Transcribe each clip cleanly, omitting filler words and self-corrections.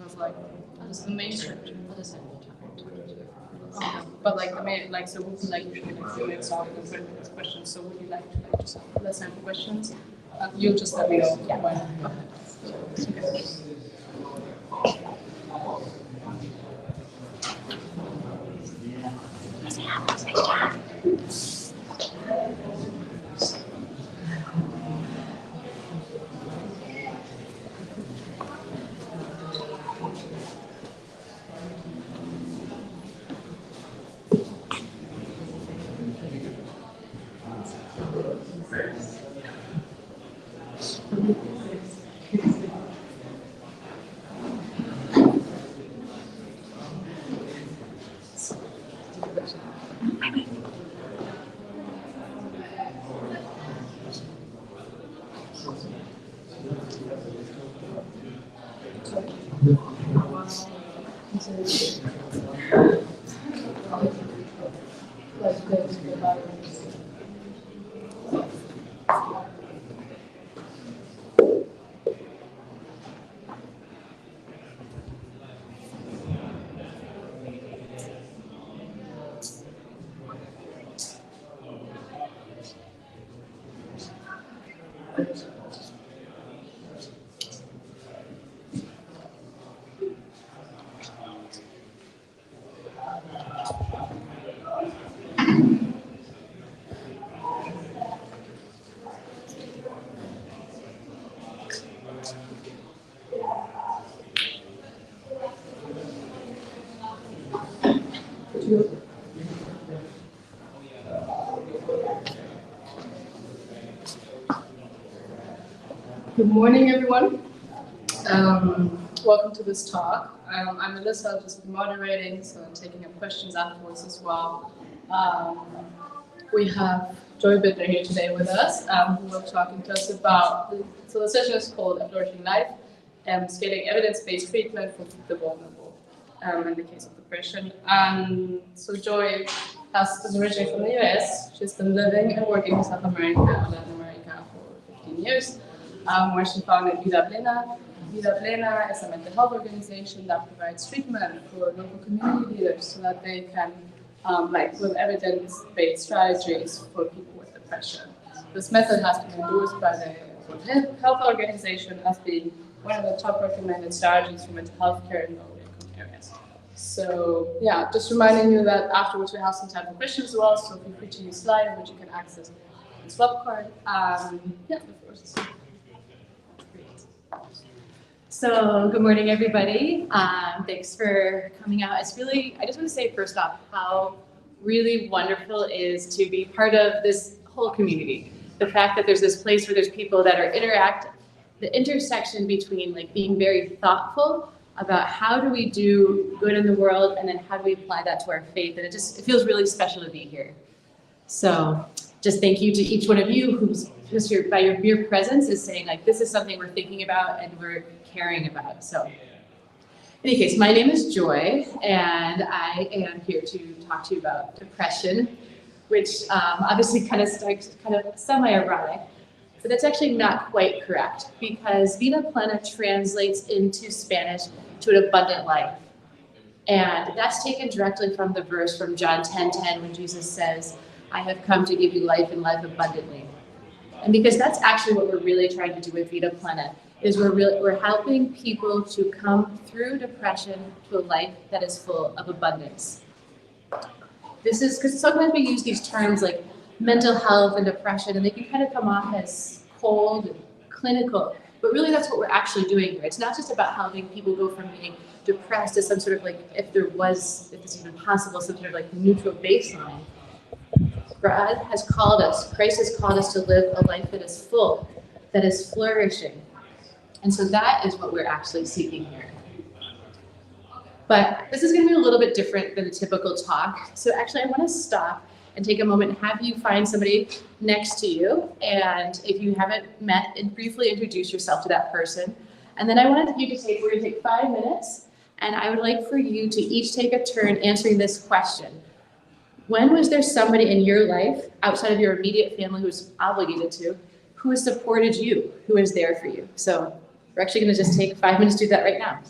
because like this is the main structure. Okay. But like the main, like so would be like usually like 2 minutes talk and 30 minutes questions. So would you like to like just have less time for questions? You'll just let me know. Yeah. Okay. Good morning, everyone. Welcome to this talk. I'm Alyssa, I'll just be moderating, so I'm taking up questions afterwards as well. We have Joy Bittner here today with us, who will be talking to us about, so the session is called Flourishing Life, Scaling Evidence-Based Treatment for the Vulnerable, in the case of depression. So Joy is originally from the US. She's been living and working in South America and Latin America for 15 years. Where she founded Vida Plena. Vida Plena is a mental health organization that provides treatment for local community leaders so that they can, with evidence-based strategies for people with depression. This method has been endorsed by the World Health Organization as being one of the top recommended strategies for mental health care in low-income areas. So yeah, just reminding you that afterwards we have some time for questions as well, so feel free to use Slide, which you can access the swap card. Yeah, of course. So good morning, everybody. Thanks for coming out. I just want to say first off, how really wonderful it is to be part of this whole community. The fact that there's this place where there's people that are the intersection between like being very thoughtful about how do we do good in the world and then how do we apply that to our faith. And it feels really special to be here. So just thank you to each one of you who's just by your mere presence is saying like, this is something we're thinking about and we're caring about. So in any case, my name is Joy and I am here to talk to you about depression, which obviously kind of starts kind of semi-ironic, but that's actually not quite correct because Vida Plena translates into Spanish to an abundant life. And that's taken directly from the verse from John 10:10 when Jesus says, I have come to give you life and life abundantly. And because that's actually what we're really trying to do with Vida Plena, is we're helping people to come through depression to a life that is full of abundance. This is because sometimes we use these terms like mental health and depression, and they can kind of come off as cold and clinical, but really that's what we're actually doing here. It's not just about helping people go from being depressed to some sort of like, if this is even possible, some sort of like neutral baseline. God has called us, Christ has called us to live a life that is full, that is flourishing. And so that is what we're actually seeking here. But this is going to be a little bit different than a typical talk. So actually I want to stop and take a moment and have you find somebody next to you. And if you haven't met, and briefly introduce yourself to that person. And then I wanted you to we're going to take 5 minutes. And I would like for you to each take a turn answering this question. When was there somebody in your life, outside of your immediate family who was obligated to, who has supported you, who is there for you? So we're actually going to just take 5 minutes to do that right now.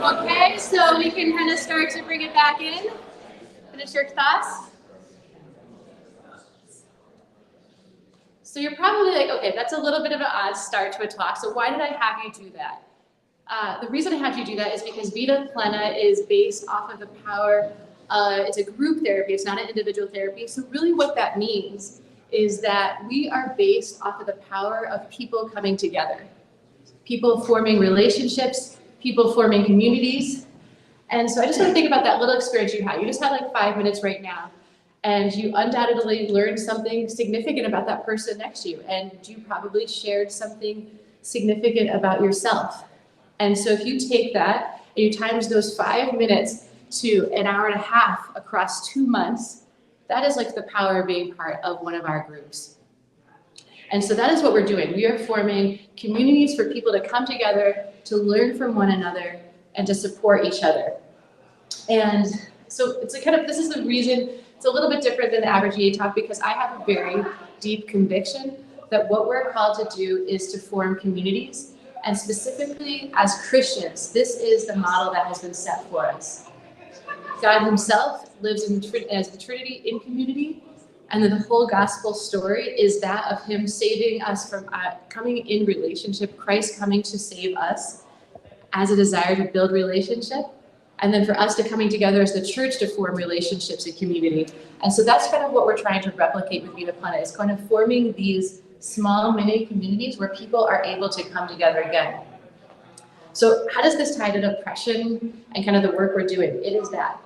Okay, so we can kind of start to bring it back in. Finish your thoughts. So you're probably like, okay, that's a little bit of an odd start to a talk, so why did I have you do that? The reason I had you do that is because Vida Plena is based off of the power, it's a group therapy, it's not an individual therapy, so really what that means is that we are based off of the power of people coming together, people forming relationships, people forming communities. And so I just want to think about that little experience you had. You just had like 5 minutes right now, and you undoubtedly learned something significant about that person next to you, and you probably shared something significant about yourself. And so if you take that and you times those 5 minutes to an hour and a half across 2 months, that is like the power of being part of one of our groups. And so that is what we're doing. We are forming communities for people to come together, to learn from one another, and to support each other. And so it's a kind of, this is the reason it's a little bit different than the average EA talk, because I have a very deep conviction that what we're called to do is to form communities. And specifically as Christians, this is the model that has been set for us. God himself lives as the Trinity in community. And then the whole gospel story is that of him saving us from coming in relationship, Christ coming to save us as a desire to build relationship. And then for us to coming together as the church to form relationships and community. And so that's kind of what we're trying to replicate with Vida Plena, is kind of forming these small mini communities where people are able to come together again. So how does this tie to depression and kind of the work we're doing? It is that,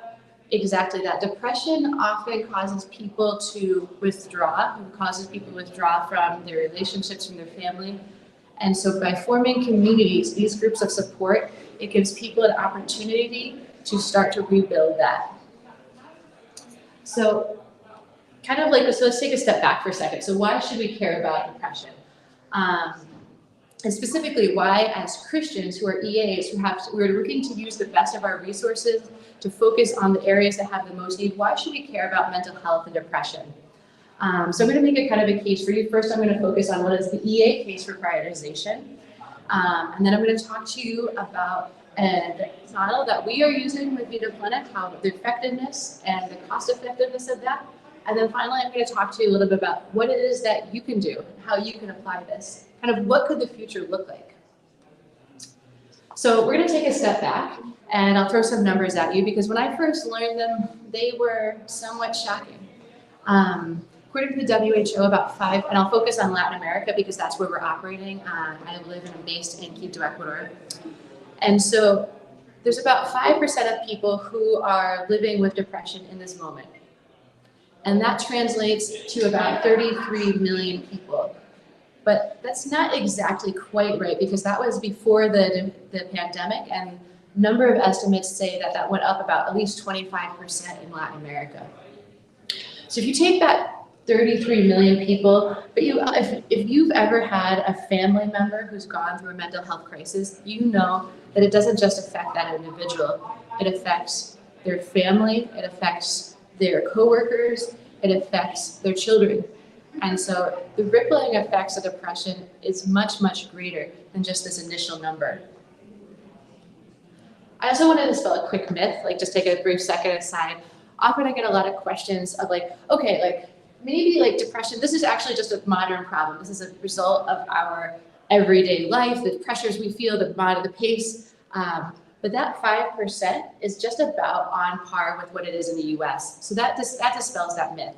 exactly that. Depression often causes people to withdraw, causes people to withdraw from their relationships, from their family. And so by forming communities, these groups of support, it gives people an opportunity to start to rebuild that. So kind of like, so let's take a step back for a second. So why should we care about depression? And specifically, why as Christians who are EAs, who are looking to use the best of our resources to focus on the areas that have the most need, why should we care about mental health and depression? So I'm going to make a kind of a case for you. First, I'm going to focus on what is the EA case for prioritization. And then I'm going to talk to you about a model that we are using with Vida Plena, how the effectiveness and the cost effectiveness of that. And then finally, I'm going to talk to you a little bit about what it is that you can do, how you can apply this, kind of what could the future look like. So we're going to take a step back, and I'll throw some numbers at you, because when I first learned them, they were somewhat shocking. According to the WHO, about 5, and I'll focus on Latin America because that's where we're operating. I live and I'm based in Quito, Ecuador. And so there's about 5% of people who are living with depression in this moment. And that translates to about 33 million people. But that's not exactly quite right, because that was before the pandemic, and a number of estimates say that that went up about at least 25% in Latin America. So if you take that 33 million people, but if you've ever had a family member who's gone through a mental health crisis, you know that it doesn't just affect that individual. It affects their family, it affects their coworkers, it affects their children. And so the rippling effects of depression is much, much greater than just this initial number. I also wanted to dispel a quick myth, like just take a brief second aside. Often I get a lot of questions of like, okay, like maybe like depression, this is actually just a modern problem. This is a result of our everyday life, the pressures we feel, the pace. But that 5% is just about on par with what it is in the US. So that dispels that myth.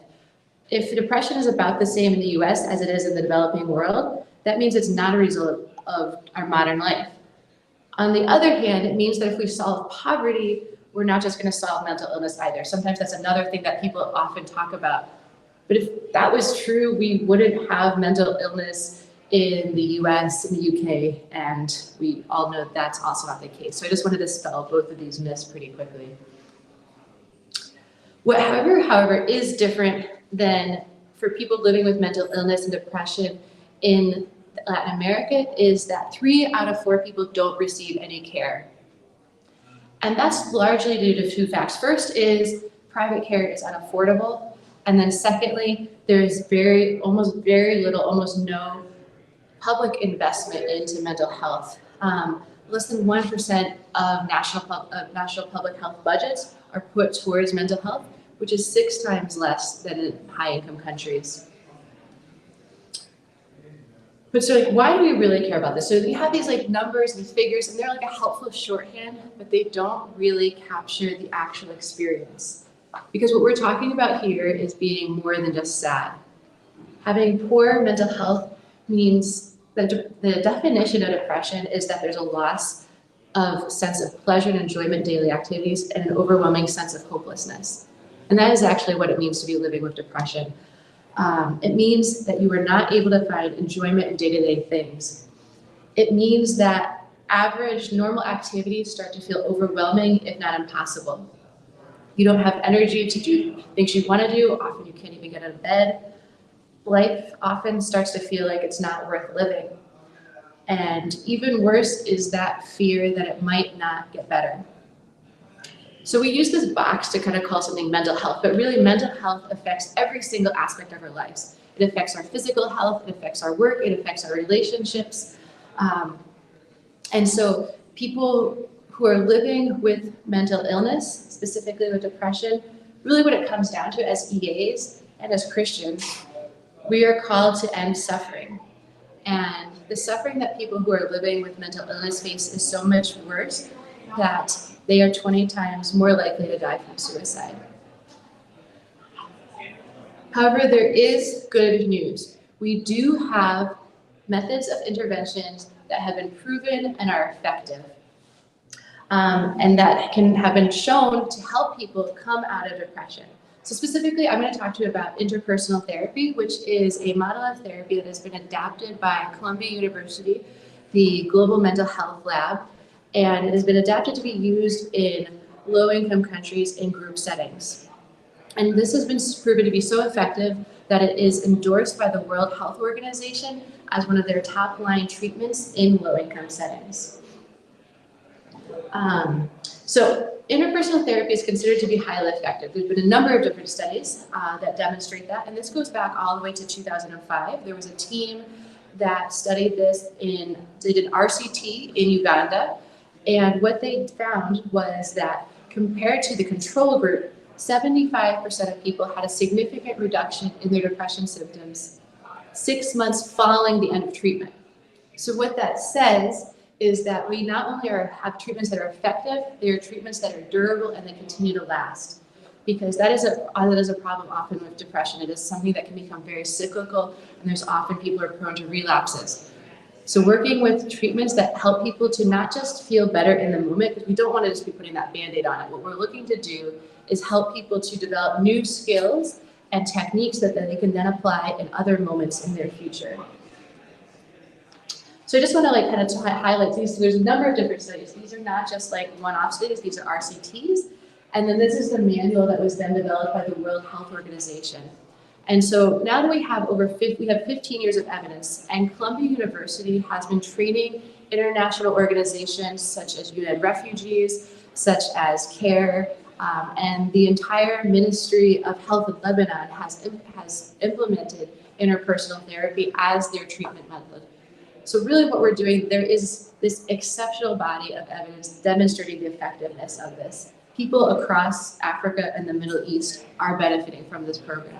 If depression is about the same in the US as it is in the developing world, that means it's not a result of our modern life. On the other hand, it means that if we solve poverty, we're not just going to solve mental illness either. Sometimes that's another thing that people often talk about. But if that was true, we wouldn't have mental illness in the US, in the UK, and we all know that's also not the case. So I just wanted to dispel both of these myths pretty quickly. What, however, is different than for people living with mental illness and depression in Latin America is that 3 out of 4 people don't receive any care. And that's largely due to 2 facts. First is private care is unaffordable. And then secondly, there's almost very little, almost no public investment into mental health. Less than 1% of national public health budgets are put towards mental health, which is 6 times less than in high-income countries. But so like, why do we really care about this? So we have these like numbers and figures, and they're like a helpful shorthand, but they don't really capture the actual experience. Because what we're talking about here is being more than just sad. Having poor mental health means that the definition of depression is that there's a loss of sense of pleasure and enjoyment in daily activities and an overwhelming sense of hopelessness. And that is actually what it means to be living with depression. It means that you are not able to find enjoyment in day-to-day things. It means that average normal activities start to feel overwhelming, if not impossible. You don't have energy to do things you want to do. Often you can't even get out of bed. Life often starts to feel like it's not worth living. And even worse is that fear that it might not get better. So we use this box to kind of call something mental health, but really mental health affects every single aspect of our lives. It affects our physical health, it affects our work, it affects our relationships. And so people who are living with mental illness, specifically with depression, really what it comes down to as EAs and as Christians, we are called to end suffering. And the suffering that people who are living with mental illness face is so much worse that they are 20 times more likely to die from suicide. However, there is good news. We do have methods of interventions that have been proven and are effective, and that have been shown to help people come out of depression. So specifically, I'm going to talk to you about interpersonal therapy, which is a model of therapy that has been adapted by Columbia University, the Global Mental Health Lab, and it has been adapted to be used in low-income countries in group settings. And this has been proven to be so effective that it is endorsed by the World Health Organization as one of their top-line treatments in low-income settings. So interpersonal therapy is considered to be highly effective. There's been a number of different studies that demonstrate that, and this goes back all the way to 2005. There was a team that studied this did an RCT in Uganda, and what they found was that compared to the control group, 75% of people had a significant reduction in their depression symptoms 6 months following the end of treatment. So what that says is that we not only have treatments that are effective, they are treatments that are durable and they continue to last. Because that is a problem often with depression. It is something that can become very cyclical, and there's often people are prone to relapses. So working with treatments that help people to not just feel better in the moment, because we don't want to just be putting that Band-Aid on it. What we're looking to do is help people to develop new skills and techniques that they can then apply in other moments in their future. So I just want to kind of highlight these. So there's a number of different studies. These are not just one-off studies, these are RCTs. And then this is the manual that was then developed by the World Health Organization. And so now that we have we have 15 years of evidence, and Columbia University has been training international organizations such as UN Refugees, such as CARE, and the entire Ministry of Health in Lebanon has implemented interpersonal therapy as their treatment method. So really what we're doing, there is this exceptional body of evidence demonstrating the effectiveness of this. People across Africa and the Middle East are benefiting from this program.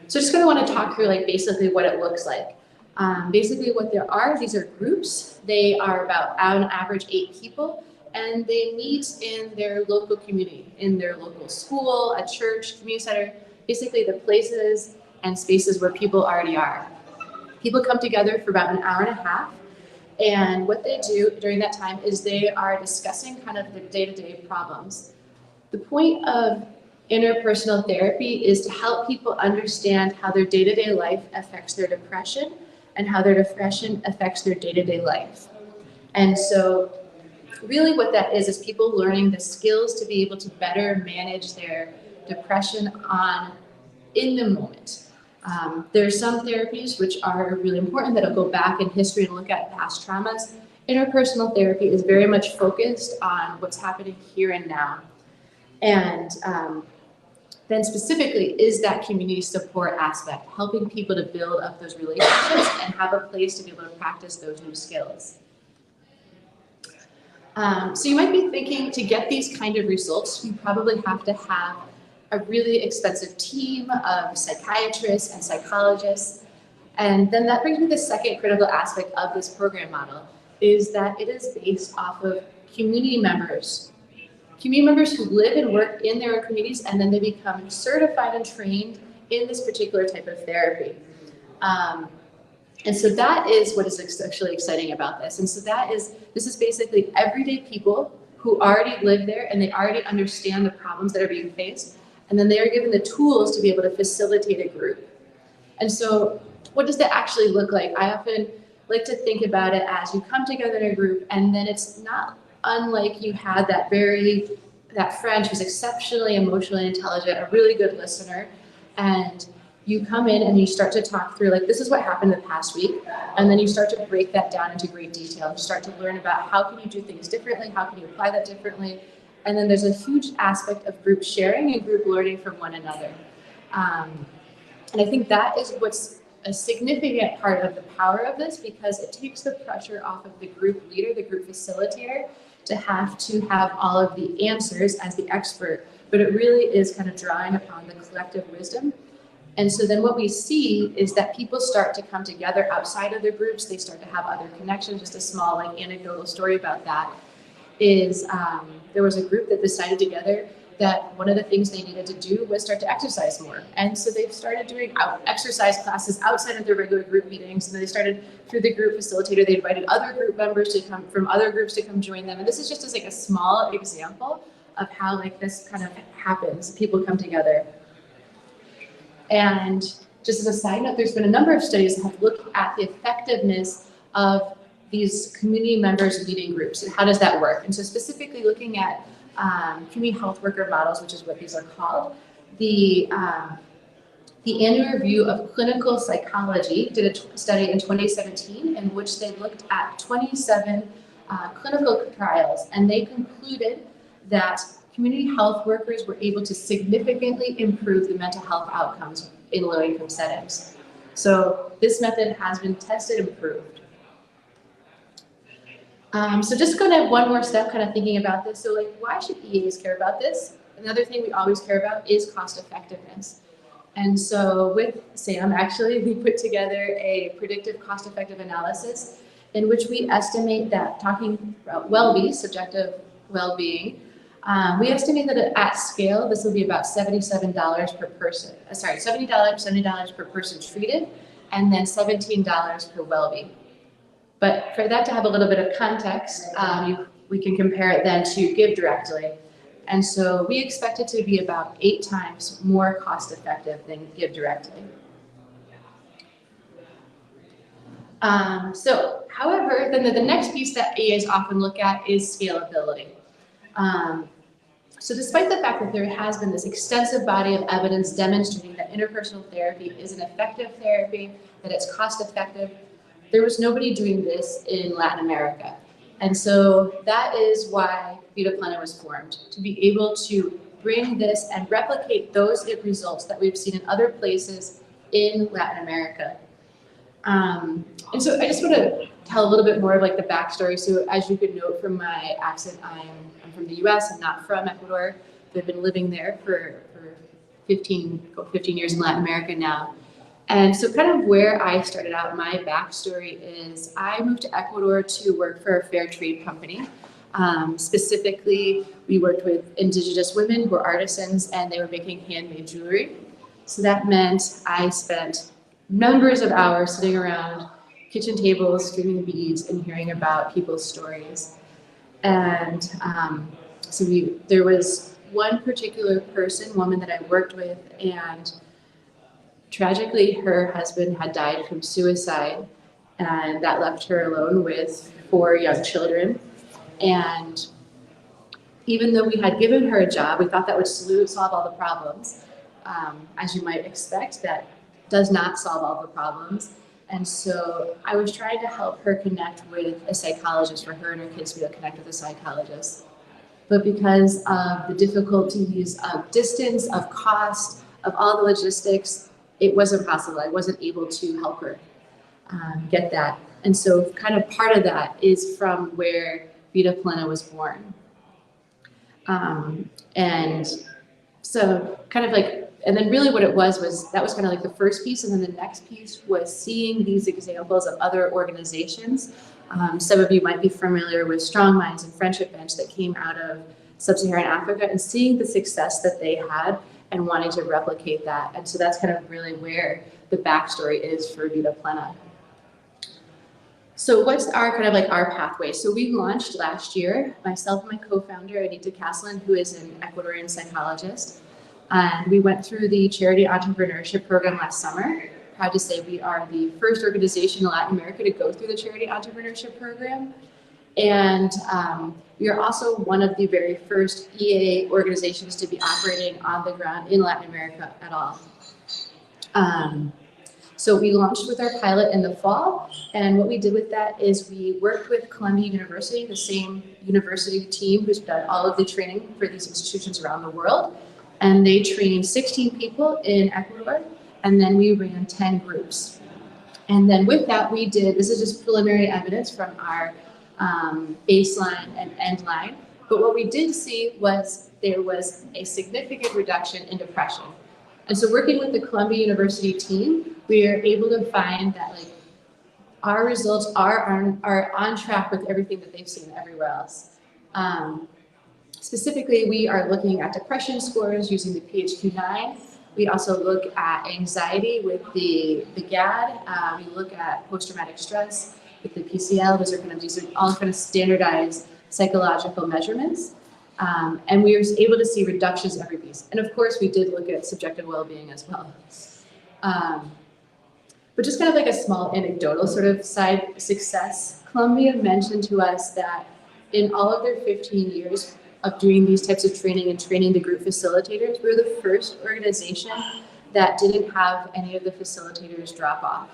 So just gonna want to talk through basically what it looks like. Basically what there are, these are groups. They are about on average 8 people, and they meet in their local community, in their local school, a church, community center, basically the places and spaces where people already are. People come together for about an hour and a half, and what they do during that time is they are discussing kind of their day-to-day problems. The point of interpersonal therapy is to help people understand how their day-to-day life affects their depression and how their depression affects their day-to-day life. And so really what that is people learning the skills to be able to better manage their depression in the moment. There are some therapies which are really important that'll go back in history and look at past traumas. Interpersonal therapy is very much focused on what's happening here and now. And then specifically is that community support aspect, helping people to build up those relationships and have a place to be able to practice those new skills. So you might be thinking, to get these kind of results, you probably have to have a really expensive team of psychiatrists and psychologists. And then that brings me to the second critical aspect of this program model, is that it is based off of community members who live and work in their own communities, and then they become certified and trained in this particular type of therapy. And so that is what is actually exciting about this. And so this is basically everyday people who already live there and they already understand the problems that are being faced. And then they are given the tools to be able to facilitate a group. And so what does that actually look like? I often like to think about it as you come together in a group, and then it's not unlike you had that friend who's exceptionally emotionally intelligent, a really good listener, and you come in and you start to talk through, this is what happened the past week, and then you start to break that down into great detail. You start to learn about how can you do things differently, how can you apply that differently, and then there's a huge aspect of group sharing and group learning from one another. And I think that is what's a significant part of the power of this, because it takes the pressure off of the group leader, the group facilitator, to have all of the answers as the expert, but it really is kind of drawing upon the collective wisdom. And so then what we see is that people start to come together outside of their groups. They start to have other connections. Just a small anecdotal story about that is there was a group that decided together that one of the things they needed to do was start to exercise more. And so they've started doing exercise classes outside of their regular group meetings. And then they started through the group facilitator, they invited other group members to come from other groups to come join them. And this is just as like a small example of how like this kind of happens. People come together. And just as a side note, there's been a number of studies that have looked at the effectiveness of these community members leading groups and how does that work. And so specifically looking at community health worker models, which is what these are called, the annual review of clinical psychology did a study in 2017 in which they looked at 27 clinical trials, and they concluded that community health workers were able to significantly improve the mental health outcomes in low-income settings. So this method has been tested and proved. So just going to one more step, kind of thinking about this. So like, why should EAs care about this? Another thing we always care about is cost effectiveness. And so with Sam, actually, we put together a predictive cost effective analysis in which we estimate that, talking about well-being, subjective well-being, we estimate that at scale, this will be about $77 per person, $70 per person treated, and then $17 per well-being. But for that to have a little bit of context, we can compare it then to Give Directly. And so we expect it to be about 8 times more cost effective than Give Directly. However, then the next piece that EAs often look at is scalability. So despite the fact that there has been this extensive body of evidence demonstrating that interpersonal therapy is an effective therapy, that it's cost effective, there was nobody doing this in Latin America. And so that is why Vida Plena was formed, to be able to bring this and replicate those results that we've seen in other places in Latin America. And so I just want to tell a little bit more of like the backstory. So as you could note from my accent, I'm from the US, I'm not from Ecuador. I've been living there for 15 years in Latin America now. And so kind of where I started out, my backstory is I moved to Ecuador to work for a fair trade company. Specifically, we worked with indigenous women who were artisans and they were making handmade jewelry. So that meant I spent numbers of hours sitting around kitchen tables, streaming beads, and hearing about people's stories. And there was one particular woman that I worked with, and tragically, her husband had died from suicide, and that left her alone with 4 young children. And even though we had given her a job, we thought that would solve all the problems. As you might expect, that does not solve all the problems. And so I was trying to help her connect with a psychologist, for her and her kids to be able to connect with a psychologist. But because of the difficulties of distance, of cost, of all the logistics, it wasn't possible. I wasn't able to help her get that. And so kind of part of that is from where Vida Plena was born. And so kind of like, and then really what it was that was kind of like the first piece. And then the next piece was seeing these examples of other organizations. Some of you might be familiar with Strong Minds and Friendship Bench that came out of Sub-Saharan Africa, and seeing the success that they had and wanting to replicate that. And so that's kind of really where the backstory is for Vida Plena. So what's our pathway? So we launched last year, myself and my co-founder, Anita Caslin, who is an Ecuadorian psychologist. And we went through the Charity Entrepreneurship Program last summer. Proud to say we are the first organization in Latin America to go through the Charity Entrepreneurship Program. And we are also one of the very first EA organizations to be operating on the ground in Latin America at all. So we launched with our pilot in the fall, and what we did with that is we worked with Columbia University, the same university team who's done all of the training for these institutions around the world, and they trained 16 people in Ecuador, and then we ran 10 groups. And then with that we did, this is just preliminary evidence from our baseline and end line, but what we did see was there was a significant reduction in depression. And so working with the Columbia University team, we are able to find that our results are on track with everything that they've seen everywhere else. Specifically, we are looking at depression scores using the PHQ-9. We also look at anxiety with the GAD. We look at post-traumatic stress with the PCL. These are all kind of standardized psychological measurements. And we were able to see reductions in every piece. And of course, we did look at subjective well-being as well. But just kind of like a small anecdotal sort of side success, Columbia mentioned to us that in all of their 15 years of doing these types of training and training the group facilitators, we're the first organization that didn't have any of the facilitators drop off.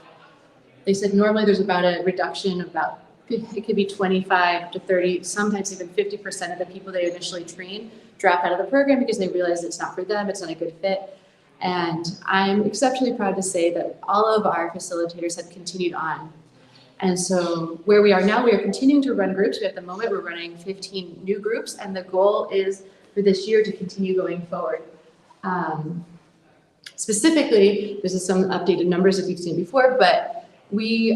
They said normally there's about a reduction of about, it could be 25 to 30, sometimes even 50% of the people they initially train drop out of the program because they realize it's not for them, it's not a good fit. And I'm exceptionally proud to say that all of our facilitators have continued on. And so where we are now, we are continuing to run groups. At the moment, we're running 15 new groups, and the goal is for this year to continue going forward. Specifically, this is some updated numbers that you've seen before, but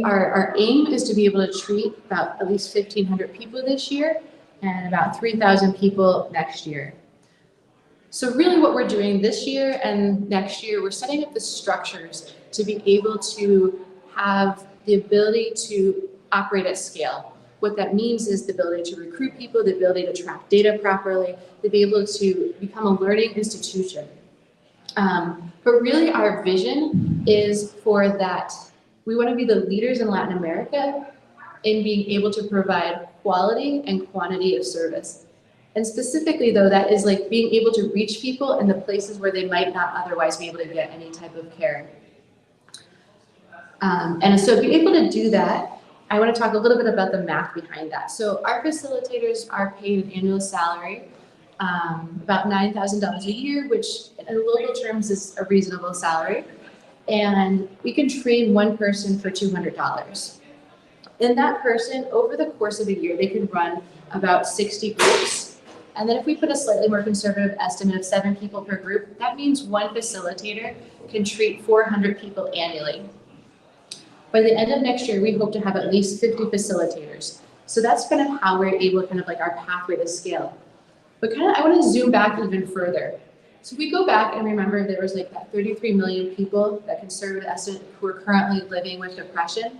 our aim is to be able to treat about at least 1,500 people this year and about 3,000 people next year. So really what we're doing this year and next year, we're setting up the structures to be able to have the ability to operate at scale. What that means is the ability to recruit people, the ability to track data properly, to be able to become a learning institution. But really our vision is for that. We want to be the leaders in Latin America in being able to provide quality and quantity of service. And specifically though, that is like being able to reach people in the places where they might not otherwise be able to get any type of care. And so to be able to do that, I want to talk a little bit about the math behind that. So our facilitators are paid an annual salary, about $9,000 a year, which in local terms is a reasonable salary. And we can train one person for $200. And that person, over the course of a year, they can run about 60 groups. And then if we put a slightly more conservative estimate of 7 people per group, that means one facilitator can treat 400 people annually. By the end of next year, we hope to have at least 50 facilitators. So that's kind of how we're able to kind of like our pathway to scale. But kind of, I want to zoom back even further. So if we go back and remember there was like that 33 million people, that conservative estimate, who are currently living with depression.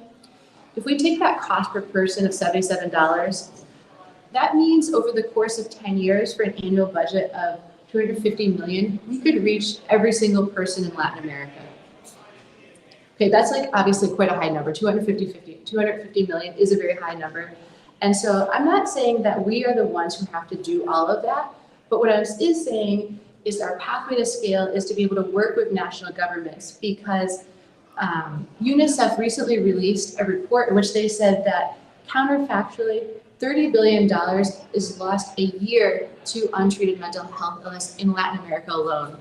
If we take that cost per person of $77, that means over the course of 10 years for an annual budget of $250 million, we could reach every single person in Latin America. Okay, that's like obviously quite a high number. 250 million is a very high number. And so I'm not saying that we are the ones who have to do all of that, but what I is saying is our pathway to scale is to be able to work with national governments, because UNICEF recently released a report in which they said that counterfactually, $30 billion is lost a year to untreated mental health illness in Latin America alone.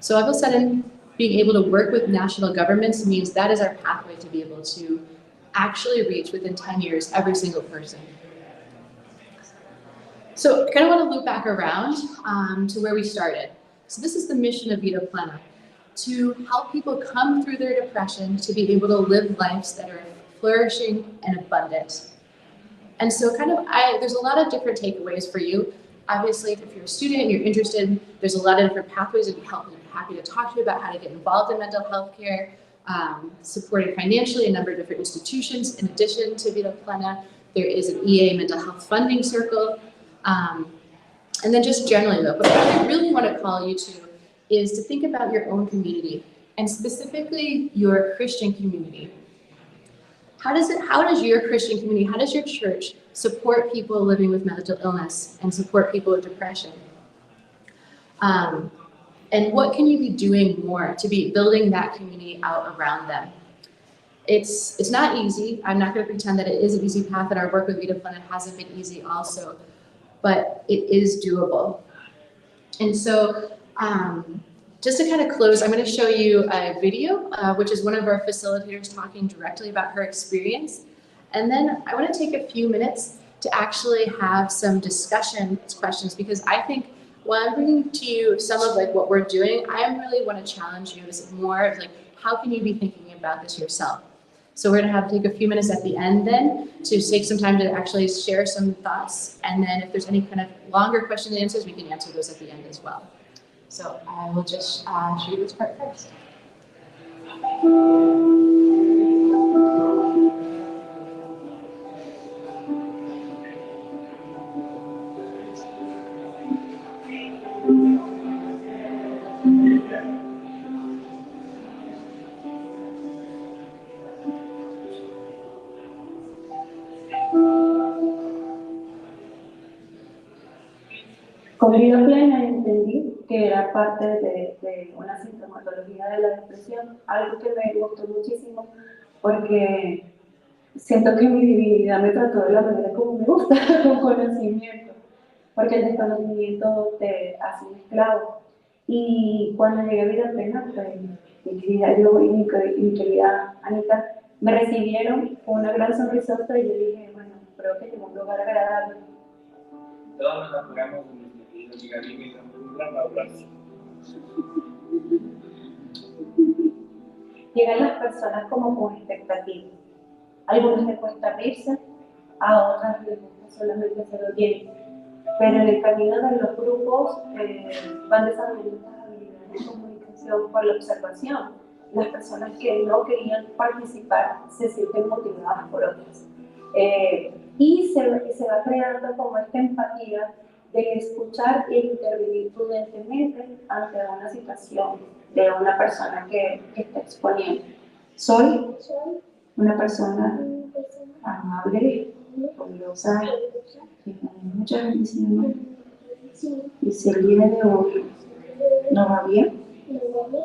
So all of a sudden, being able to work with national governments means that is our pathway to be able to actually reach within 10 years every single person. So I kind of want to loop back around to where we started. So this is the mission of Vida Plena, to help people come through their depression to be able to live lives that are flourishing and abundant. And so kind of, there's a lot of different takeaways for you. Obviously, if you're a student and you're interested, there's a lot of different pathways that I'm happy to talk to you about how to get involved in mental health care, supported financially a number of different institutions. In addition to Vida Plena, there is an EA mental health funding circle. And then just generally though, but what I really want to call you to is to think about your own community, and specifically your Christian community. How does your Christian community, how does your church support people living with mental illness and support people with depression? And what can you be doing more to be building that community out around them? It's not easy. I'm not going to pretend that it is an easy path, and our work with Vida Plena hasn't been easy also, but it is doable. And so just to kind of close, I'm going to show you a video, which is one of our facilitators talking directly about her experience. And then I want to take a few minutes to actually have some discussion questions, because I think while I'm bringing to you some of like what we're doing, I really want to challenge you. Is more of like, how can you be thinking about this yourself? So we're gonna take a few minutes at the end then to take some time to actually share some thoughts. And then if there's any kind of longer question and answers, we can answer those at the end as well. So I will just show you this part first. Con Vida Plena entendí que era parte de una sintomatología de la depresión, algo que me gustó muchísimo porque siento que mi divinidad me trató de la manera como me gusta, con conocimiento, porque el desconocimiento te hace un esclavo. Y cuando llegué a Vida Plena, pues, mi querida yo y mi querida Anita me recibieron con una gran sonrisota y yo dije, bueno, creo que llegó a un lugar agradable. Todos nos apuramos de nuestra querida amiga Vida y damos un gran abrazo. Llegan las personas como con expectativas. A algunos les cuesta abrirse, a otras les gusta solamente ser oyentes. Pero en el camino de los grupos van desarrollando estas habilidades de comunicación por la observación. Las personas que no querían participar se sienten motivadas por otras. Y se va creando como esta empatía de escuchar e intervenir prudentemente ante una situación de una persona que está exponiendo. Soy una persona amable, curiosa, que tiene mucha bendición. Y si el día de hoy no va bien,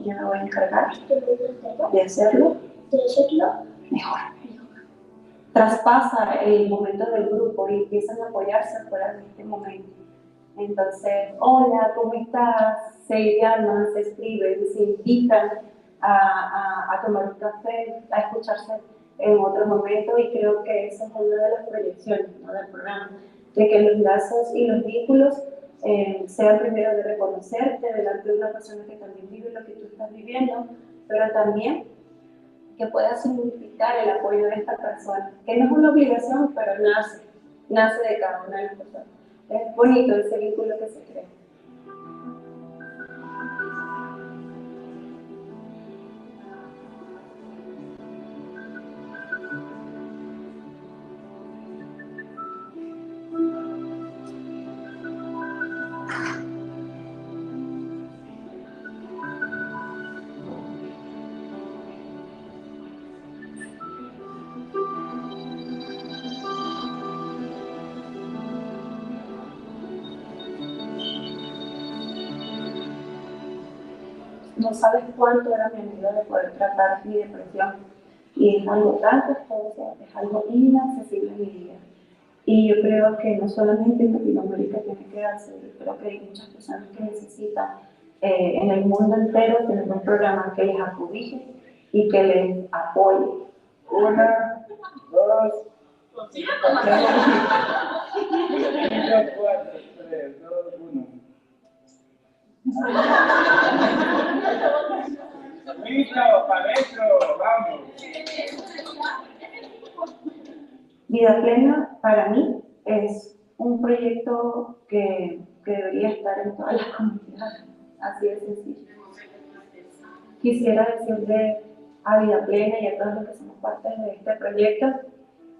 yo me voy a encargar de hacerlo mejor. Traspasa el momento del grupo y empiezan a apoyarse fuera de este momento. Entonces, hola, ¿cómo estás? Se llaman, se escriben, se invitan a tomar un café, a escucharse en otro momento, y creo que esa es una de las proyecciones, ¿no?, del programa, de que los lazos y los vínculos sean primero de reconocerte delante de una persona que también vive lo que tú estás viviendo, pero también que pueda significar el apoyo de esta persona, que no es una obligación, pero nace de cada una de las personas. Es bonito ese vínculo que se crea. No sabes cuánto era mi anhelo de poder tratar mi depresión, y es algo tan costoso, es algo inaccesible en mi vida. Y yo creo que no solamente en Latinoamérica tiene que darse, yo creo que hay muchas personas que necesitan en el mundo entero tener un programa que les acobije y que les apoye. 1, 2, 3, 4, 3, 2, 1. Listo, para adentro, vamos. Vida Plena para mí es un proyecto que debería estar en todas las comunidades, así de sencillo. Quisiera decirle a Vida Plena y a todos los que somos parte de este proyecto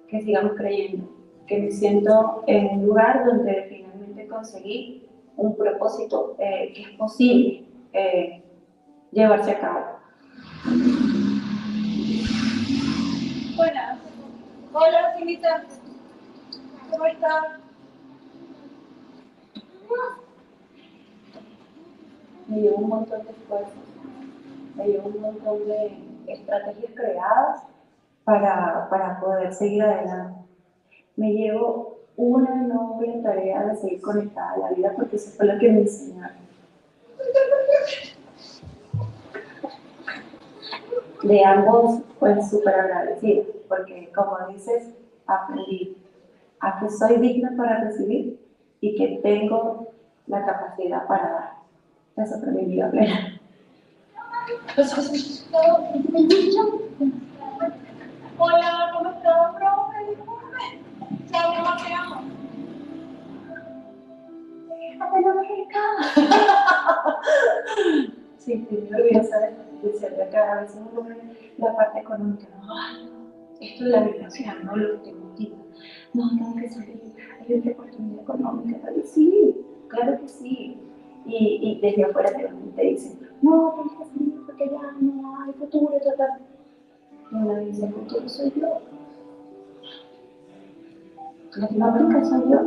que sigamos creyendo, que me siento en un lugar donde finalmente conseguí un propósito que es posible llevarse a cabo. Buenas. Hola, Finita. ¿Cómo estás? Me llevo un montón de esfuerzos, me llevo un montón de estrategias creadas para poder seguir adelante. Me llevo una enorme tarea de seguir conectada a la vida, porque eso fue lo que me enseñaron. De ambos, pues súper agradecidos, porque como dices, aprendí a que soy digna para recibir y que tengo la capacidad para dar. Eso aprendí Vida Plena. Hola, ¿cómo estás, profe? Chao, mamá, te amo. ¡Apenas Sí, estoy orgullosa de ser de acá. A veces uno ve la parte económica. No, ay, no, esto es la habitación, no lo que te motiva. No, tengo que salir. Hay otra oportunidad económica. Pero sí, claro que sí. Y desde afuera te dicen, no, tienes que salir porque ya no hay futuro, total. Y uno dice, el futuro soy yo. La fábrica soy yo.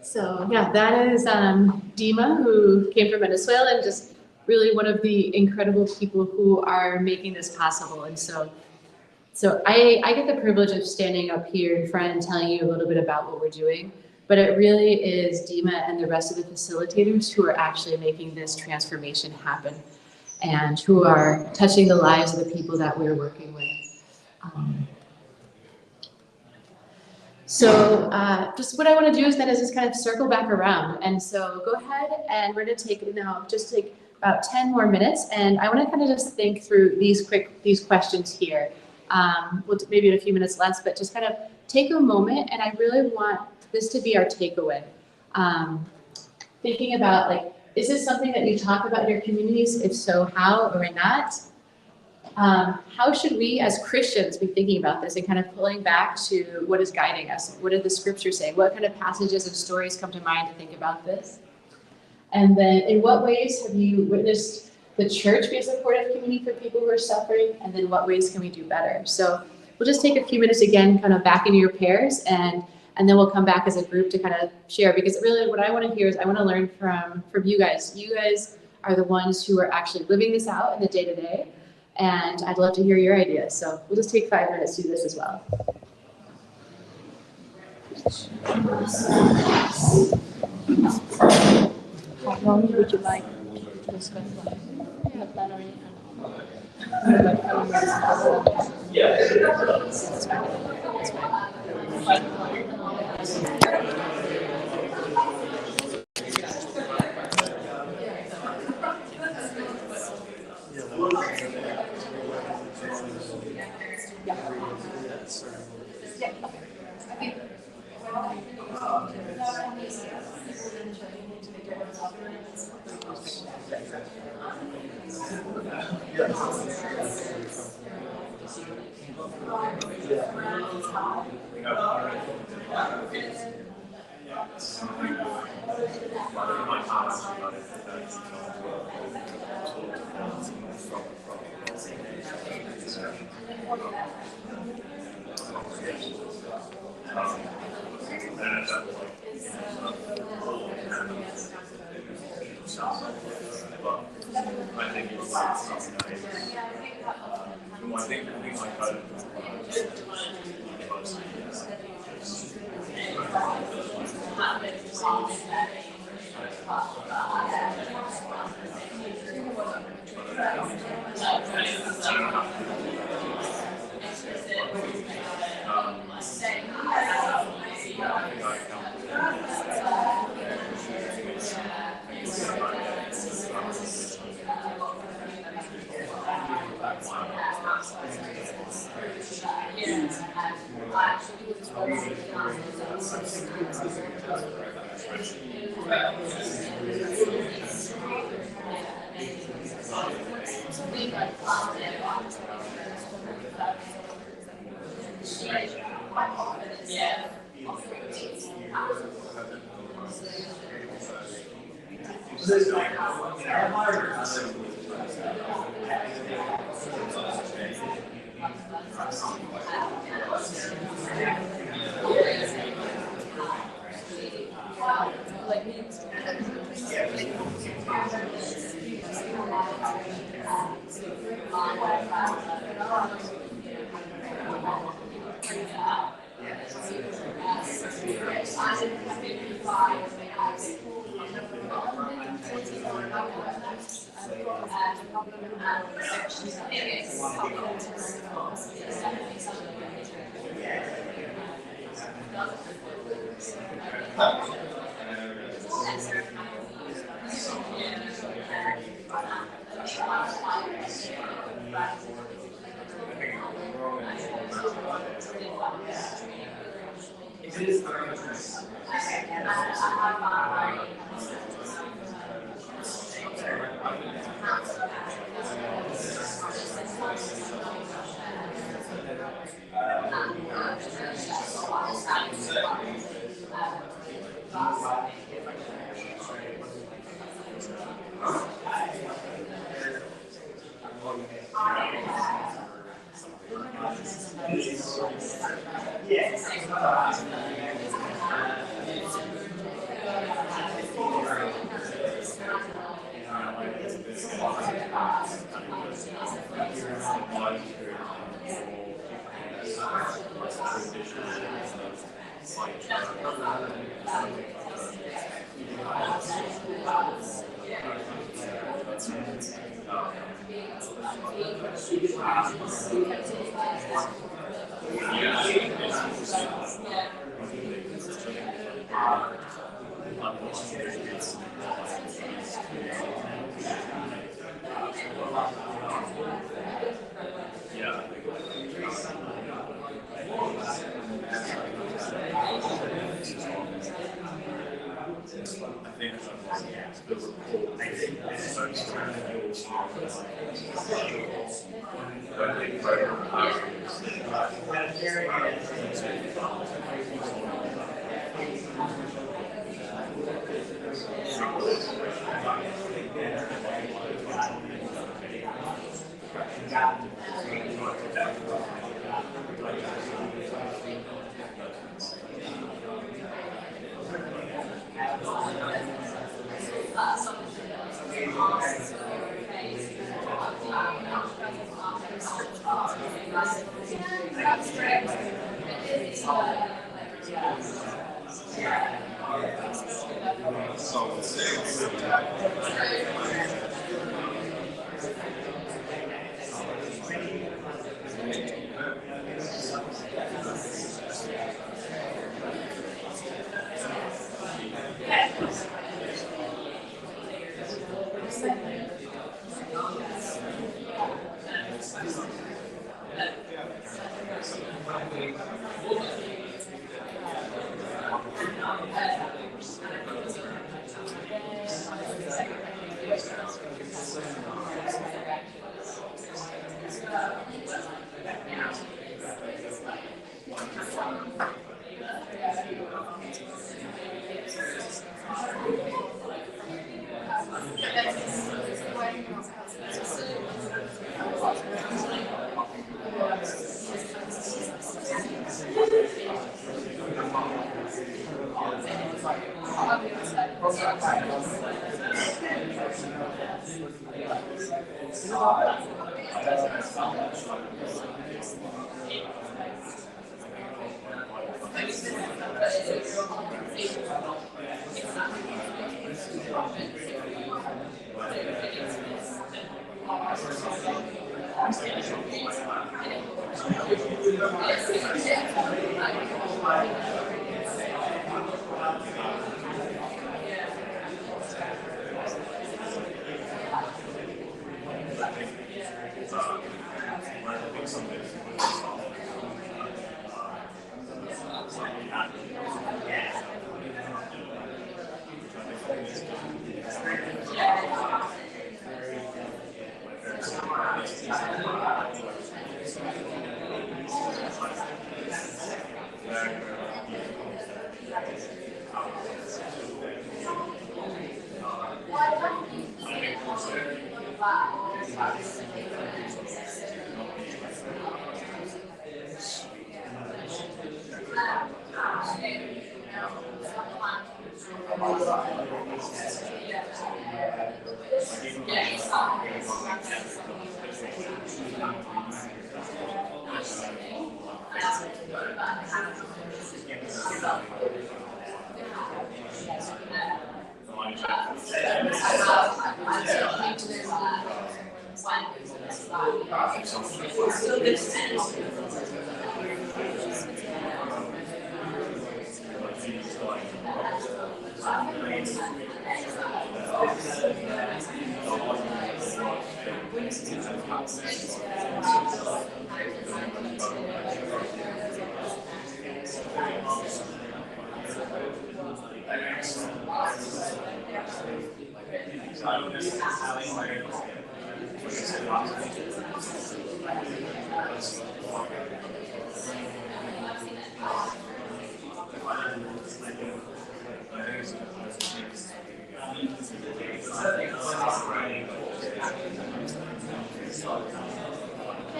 So yeah, that is Dima, who came from Venezuela and just really one of the incredible people who are making this possible. And so I get the privilege of standing up here in front and telling you a little bit about what we're doing, but it really is Dima and the rest of the facilitators who are actually making this transformation happen and who are touching the lives of the people that we're working with. Just what I want to do is just kind of circle back around. And so go ahead and we're going to take about 10 more minutes. And I want to kind of just think through these questions here. We'll maybe in a few minutes less, but just kind of take a moment. And I really want this to be our takeaway. Thinking about is this something that you talk about in your communities? If so, how or not? How should we as Christians be thinking about this and kind of pulling back to what is guiding us? What did the scripture say? What kind of passages and stories come to mind to think about this? And then in what ways have you witnessed the church be a supportive community for people who are suffering? And then what ways can we do better? So we'll just take a few minutes again, kind of back into your pairs, and then we'll come back as a group to kind of share, because really what I want to hear is I want to learn from you guys. You guys are the ones who are actually living this out in the day-to-day. And I'd love to hear your ideas. So we'll just take 5 minutes to do this as well. How long would you like to discuss in the plenary?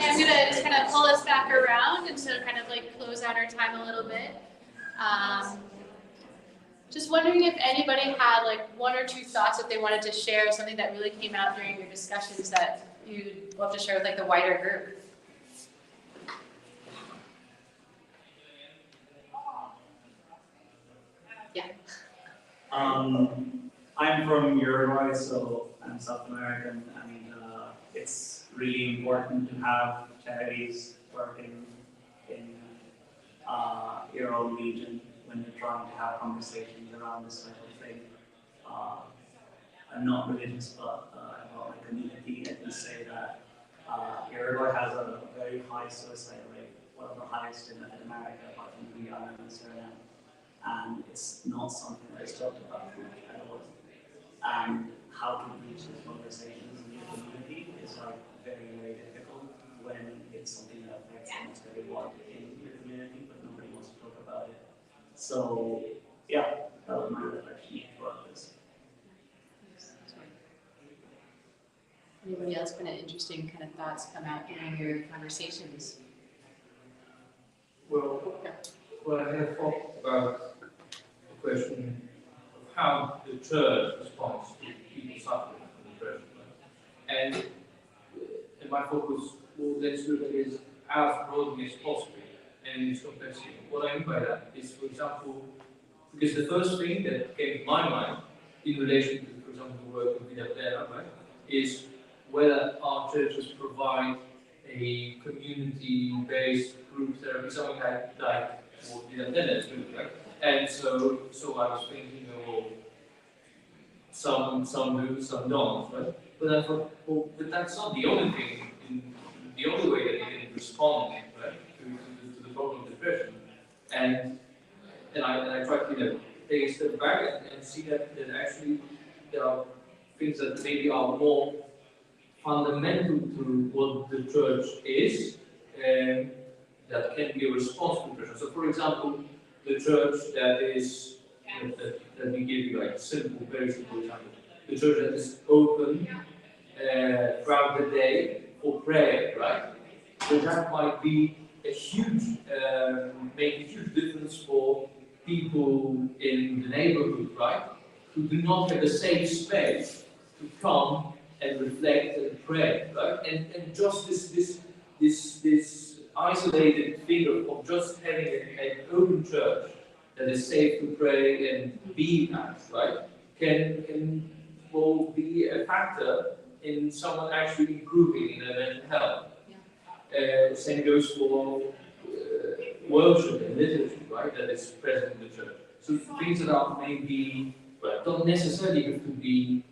I'm gonna just kind of pull us back around and to kind of like close out our time a little bit. Just wondering if anybody had like one or two thoughts that they wanted to share, something that really came out during your discussions that you'd love to share with like the wider group. Yeah. I'm from Uruguay, so I'm South American, and it's really important to have charities working in your own region when you're trying to have conversations around this type of thing. I'm not religious, but about my community, I can say that Uruguay has a very high suicide rate, one of the highest in America, apart from Guyana and Suriname. And it's not something that is talked about at all. And how to reach these conversations in your community is like very, very difficult when it's something that affects almost everyone in your community, but nobody wants to talk about it. So yeah, that was my reflection about this. Anybody else kind of interesting kind of thoughts come out during your conversations? Well, I had thought about the question of how the church responds to people suffering from depression. And my focus will then look at is as broadly as possible and in its complexity. What I mean by that is, for example, because the first thing that came to my mind in relation to, for example, the work of Vida, right, is whether our churches provide a community-based group therapy, something like what Vida is doing, right? And so I was thinking, well, some do, some don't, right? But I thought, well, but that's not the only thing, the only way that you can respond, right, to the problem of depression. And I tried to take a step back and see that actually there are things that maybe are more fundamental to what the church is, that can be a response to depression. So, for example, the church that is, that we give you like simple, very simple example. The church that is open throughout the day for prayer, right? So that might be a huge, make a huge difference for people in the neighborhood, right? Who do not have a safe space to come and reflect and pray, right? And just this isolated thing of just having an open church that is safe to pray and be at, right? Will be a factor in someone actually improving in their mental health. Yeah. Same goes for worship and liturgy, right? That is present in the church. So things that are maybe, well, don't necessarily have to be,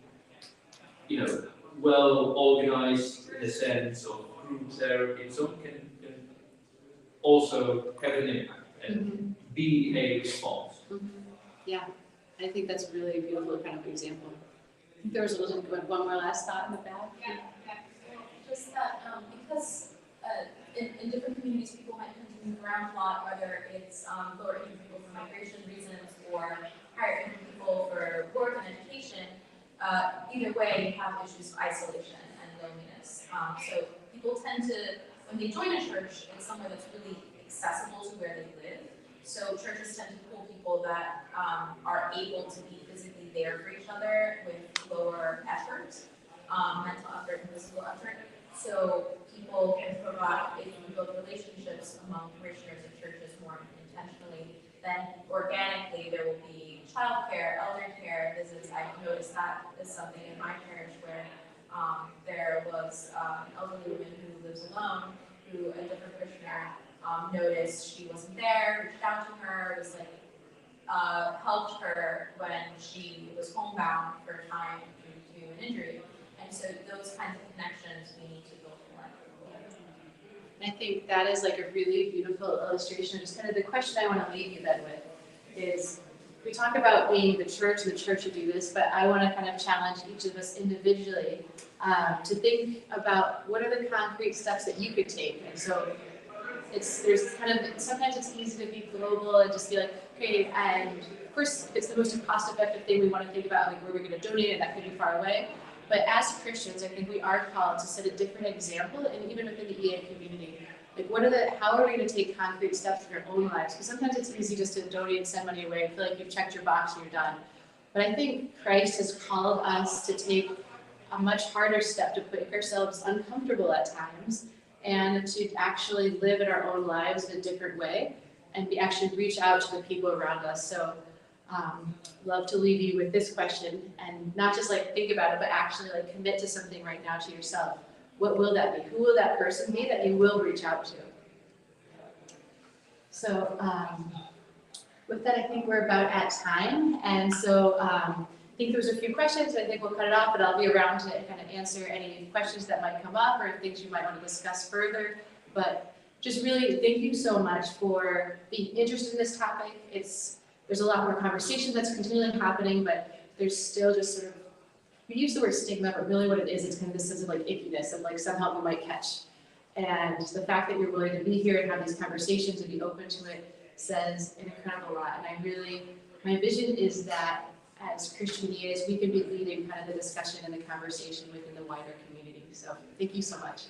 well organized in the sense of group therapy. So can also have an impact and be a response. Yeah, I think that's really a beautiful kind of example. I think there was one more last thought in the back. Yeah. Just that because in different communities, people might tend to move around a lot, whether it's lower income people for migration reasons or higher income people for work and education. Either way, you have issues of isolation and loneliness. So people tend to, when they join a church, it's somewhere that's really accessible to where they live. So churches tend to pull people that are able to be physically there for each other with lower effort, mental effort and physical effort. So people can provide, if you build relationships among parishioners of churches more intentionally, then organically there will be childcare, elder care visits. I've noticed that is something in my parish where there was an elderly woman who lives alone, who a different parishioner noticed she wasn't there, reached out to her, was like, helped her when she was homebound for a time due to an injury. And And so those kinds of connections we need to build more. And I think that is like a really beautiful illustration of just kind of the question I want to leave you then with is, we talk about being the church and the church should do this, but I want to kind of challenge each of us individually to think about what are the concrete steps that you could take. And so there's kind of, sometimes it's easy to be global and just be like, okay, and of course it's the most cost effective thing we want to think about, like where we're going to donate, and that could be far away. But as Christians, I think we are called to set a different example, and even within the EA community. Like how are we going to take concrete steps in our own lives? Because sometimes it's easy just to donate and send money away and feel like you've checked your box and you're done. But I think Christ has called us to take a much harder step, to put ourselves uncomfortable at times, and to actually live in our own lives in a different way, and actually reach out to the people around us. So love to leave you with this question, and not just like think about it, but actually like commit to something right now to yourself. What will that be? Who will that person be that you will reach out to? So with that, I think we're about at time. And so I think there's a few questions, so I think we'll cut it off, but I'll be around to kind of answer any questions that might come up or things you might want to discuss further. But just really thank you so much for being interested in this topic. There's a lot more conversation that's continually happening, but there's still just sort of, we use the word stigma, but really what it is, it's kind of this sense of like ickiness of like somehow we might catch. And the fact that you're willing to be here and have these conversations and be open to it says an incredible lot. And my vision is that as Christian EAs, we can be leading kind of the discussion and the conversation within the wider community. So thank you so much.